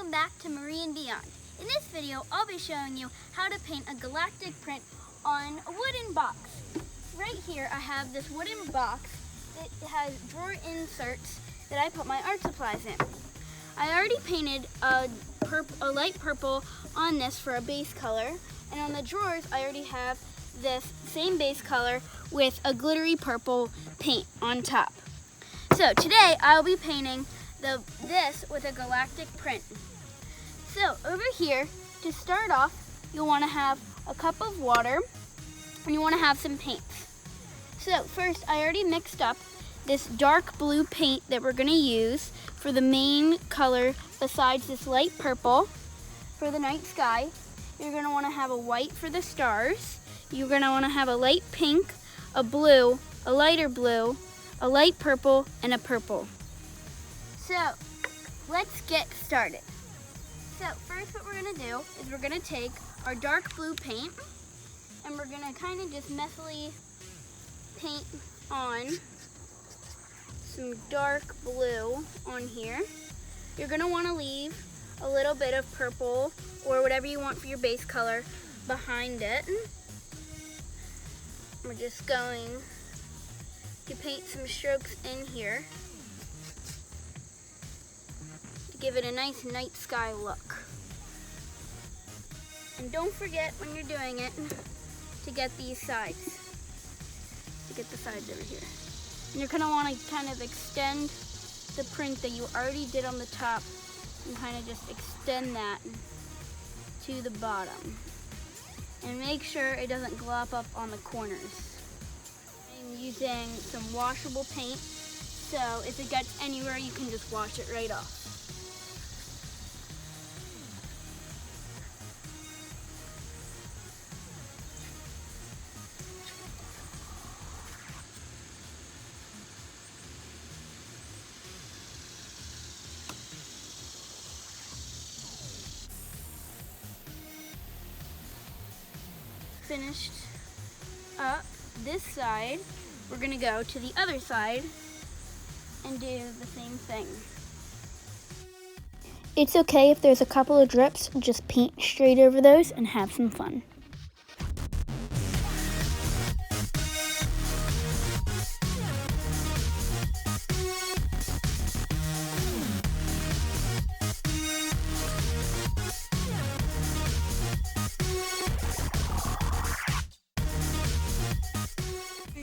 welcome back to Marie and Beyond. In this video, I'll be showing you how to paint a galactic print on a wooden box. Right here, I have this wooden box that has drawer inserts that I put my art supplies in. I already painted a light purple on this for a base color, and on the drawers, I already have this same base color with a glittery purple paint on top. So today, I'll be painting this with a galactic print. So over here, to start off, you'll want to have a cup of water and you want to have some paints. So first, I already mixed up this dark blue paint that we're going to use for the main color besides this light purple for the night sky. You're going to want to have a white for the stars. You're going to want to have a light pink, a blue, a lighter blue, a light purple, and a purple. So, let's get started. So, first what we're going to do is we're going to take our dark blue paint and we're going to kind of just messily paint on some dark blue on here. You're going to want to leave a little bit of purple or whatever you want for your base color behind it. We're just going to paint some strokes in here to give it a nice night sky look. And don't forget when you're doing it to get these sides, to get the sides over here. And you're gonna wanna kind of extend the print that you already did on the top and kind of just extend that to the bottom. And make sure it doesn't glop up on the corners. I'm using some washable paint, so if it gets anywhere, you can just wash it right off. Finished up this side, we're gonna go to the other side and do the same thing. It's okay if there's a couple of drips, just paint straight over those and have some fun.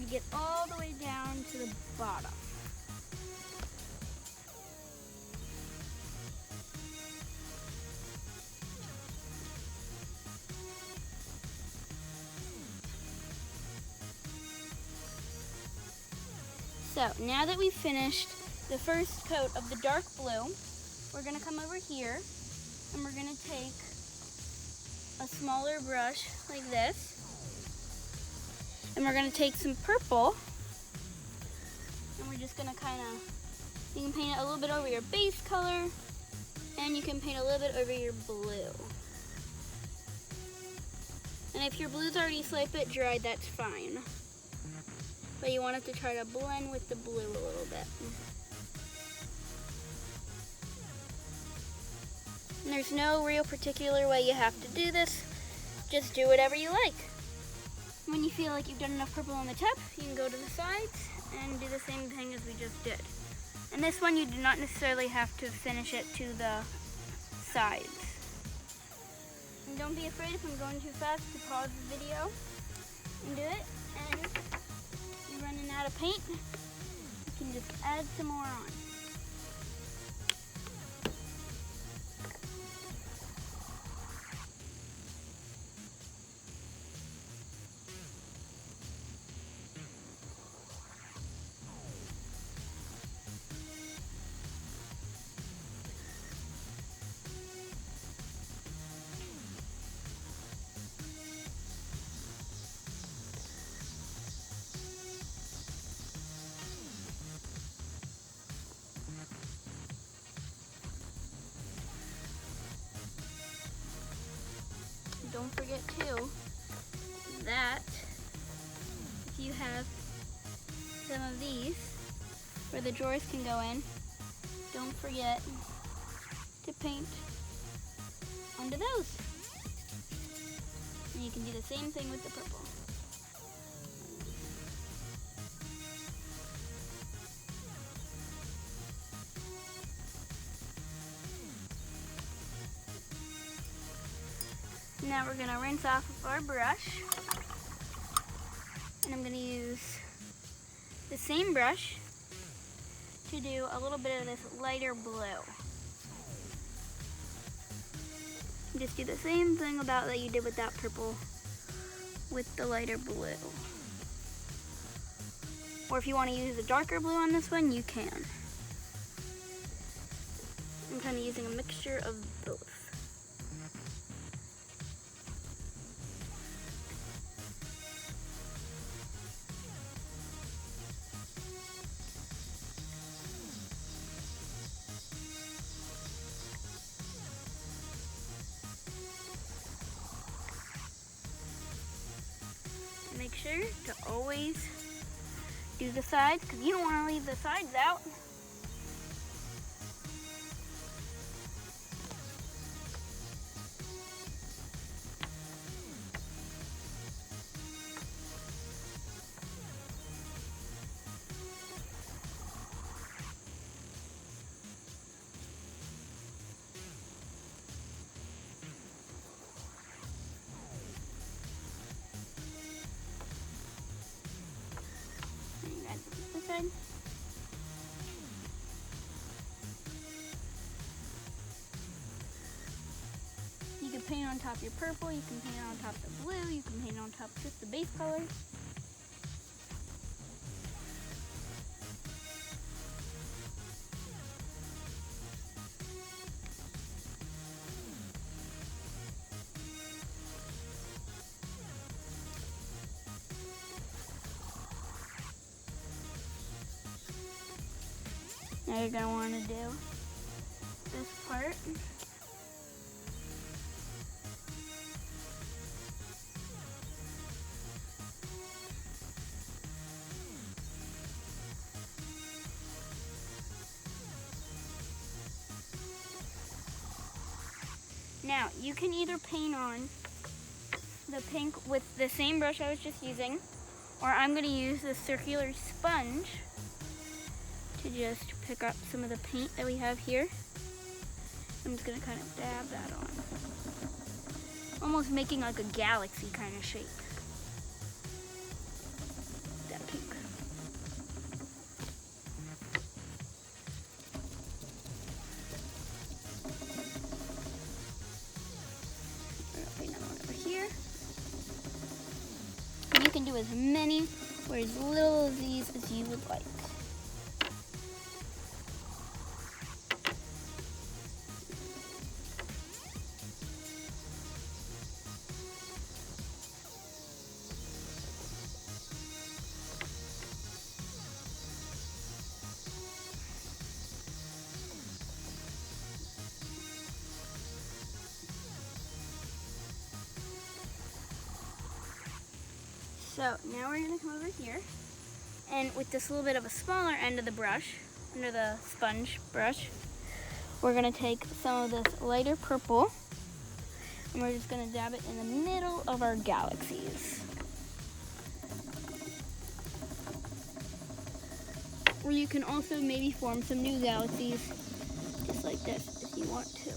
Get all the way down to the bottom. So now that we've finished the first coat of the dark blue, we're gonna come over here and we're gonna take a smaller brush like this. And we're gonna take some purple and we're just gonna you can paint it a little bit over your base color and you can paint a little bit over your blue. And if your blue's already slightly dried, that's fine. But you want it to try to blend with the blue a little bit. And there's no real particular way you have to do this. Just do whatever you like. When you feel like you've done enough purple on the top, you can go to the sides and do the same thing as we just did. And this one, you do not necessarily have to finish it to the sides. And don't be afraid if I'm going too fast to pause the video and do it. And if you're running out of paint, you can just add some more on. Don't forget too that if you have some of these where the drawers can go in, don't forget to paint onto those. And you can do the same thing with the purple. Now we're gonna rinse off of our brush. And I'm gonna use the same brush to do a little bit of this lighter blue. Just do the same thing about that you did with that purple with the lighter blue. Or if you want to use a darker blue on this one, you can. I'm kind of using a mixture of both. Make sure to always do the sides because you don't want to leave the sides out. Side. You can paint on top your purple, you can paint on top the blue, you can paint on top just the base color. Now you're going to want to do this part. Now you can either paint on the pink with the same brush I was just using, or I'm going to use the circular sponge to just pick up some of the paint that we have here. I'm just gonna kind of dab that on. Almost making like a galaxy kind of shape. That pink. We're gonna paint another one over here. And you can do as many or as little of these as you would like. So now we're going to come over here, and with this little bit of a smaller end of the brush, under the sponge brush, we're going to take some of this lighter purple, and we're just going to dab it in the middle of our galaxies. Or you can also maybe form some new galaxies, just like this, if you want to.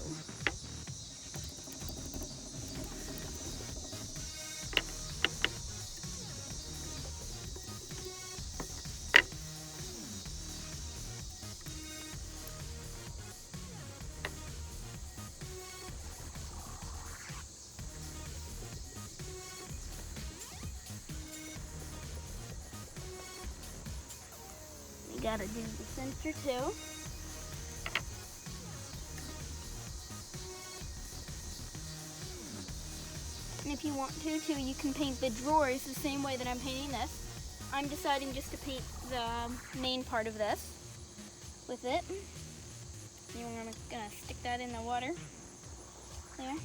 Gotta do the center too. And if you want to too, you can paint the drawers the same way that I'm painting this. I'm deciding just to paint the main part of this with it. And we're gonna stick that in the water there.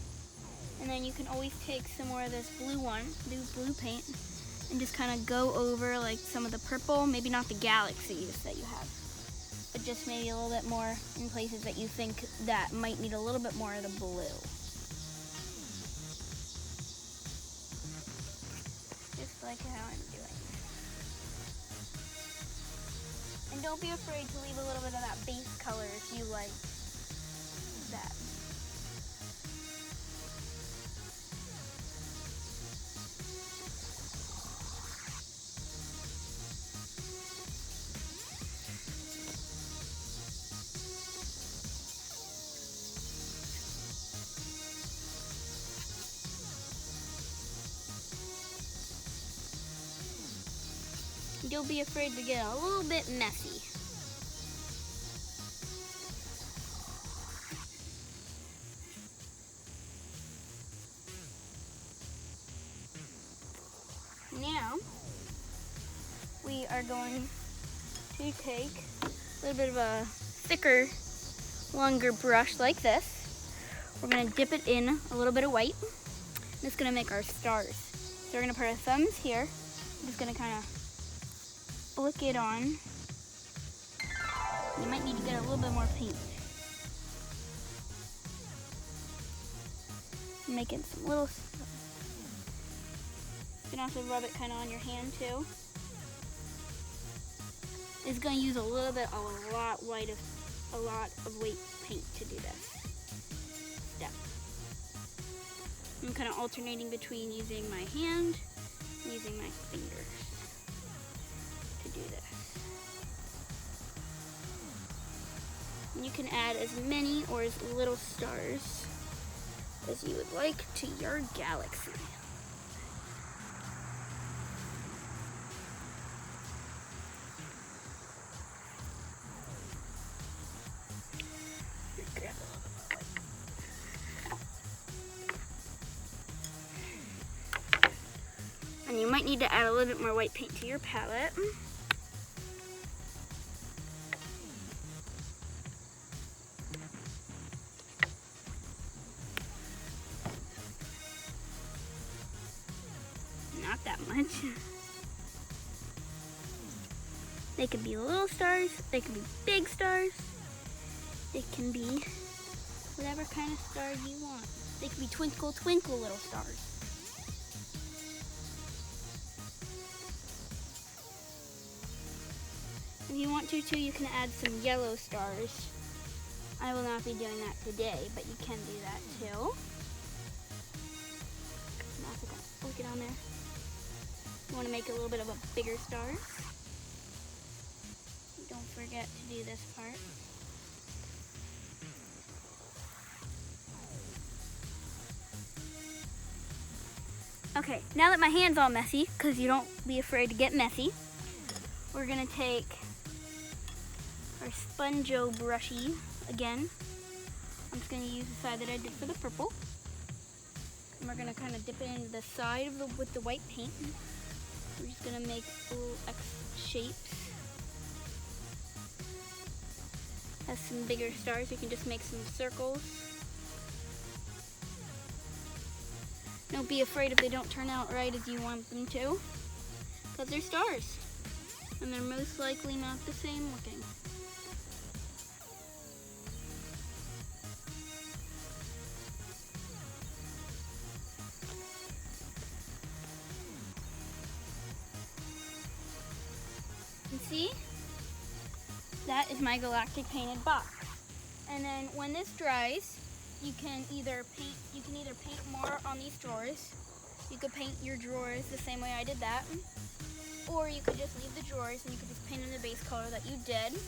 And then you can always take some more of this blue paint, and just kind of go over like some of the purple, maybe not the galaxies that you have, but just maybe a little bit more in places that you think that might need a little bit more of the blue. like how I'm doing. And don't be afraid to leave a little bit of that base color if you like that. Don't be afraid to get a little bit messy. Now, we are going to take a little bit of a thicker, longer brush like this. We're going to dip it in a little bit of white. That's going to make our stars. So we're going to put our thumbs here. I'm just going to kind of flick it on. You might need to get a little bit more paint. Making some little. You can also rub it kind of on your hand too. It's going to use a lot of white paint to do this step. I'm kind of alternating between using my hand and using my fingers to do this. And you can add as many or as little stars as you would like to your galaxy. And you might need to add a little bit more white paint to your palette. Not that much. They can be little stars, they can be big stars, they can be whatever kind of star you want. They can be twinkle, twinkle little stars. If you want to too, you can add some yellow stars. I will not be doing that today, but you can do that too. I'm also going to flick it on there. You want to make a little bit of a bigger star. Don't forget to do this part. Okay, now that my hand's all messy, because you don't be afraid to get messy, we're going to take our Sponjo brushy again. I'm just going to use the side that I did for the purple. And we're going to kind of dip it into the side of with the white paint. We're just going to make little X shapes. Has some bigger stars. You can just make some circles. Don't be afraid if they don't turn out right as you want them to, because they're stars. And they're most likely not the same looking. And see? That is my galactic painted box. And then when this dries, you can either paint more on these drawers. You could paint your drawers the same way I did that. Or you could just leave the drawers and you could just paint in the base color that you did.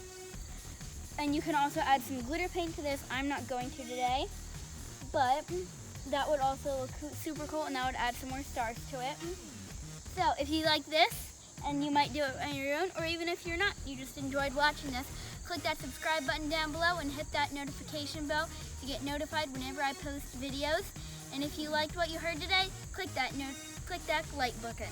And you can also add some glitter paint to this. I'm not going to today, but that would also look super cool, and that would add some more stars to it. So if you like this, and you might do it on your own, or even if you're not, you just enjoyed watching this, click that subscribe button down below and hit that notification bell to get notified whenever I post videos. And if you liked what you heard today, click that like button.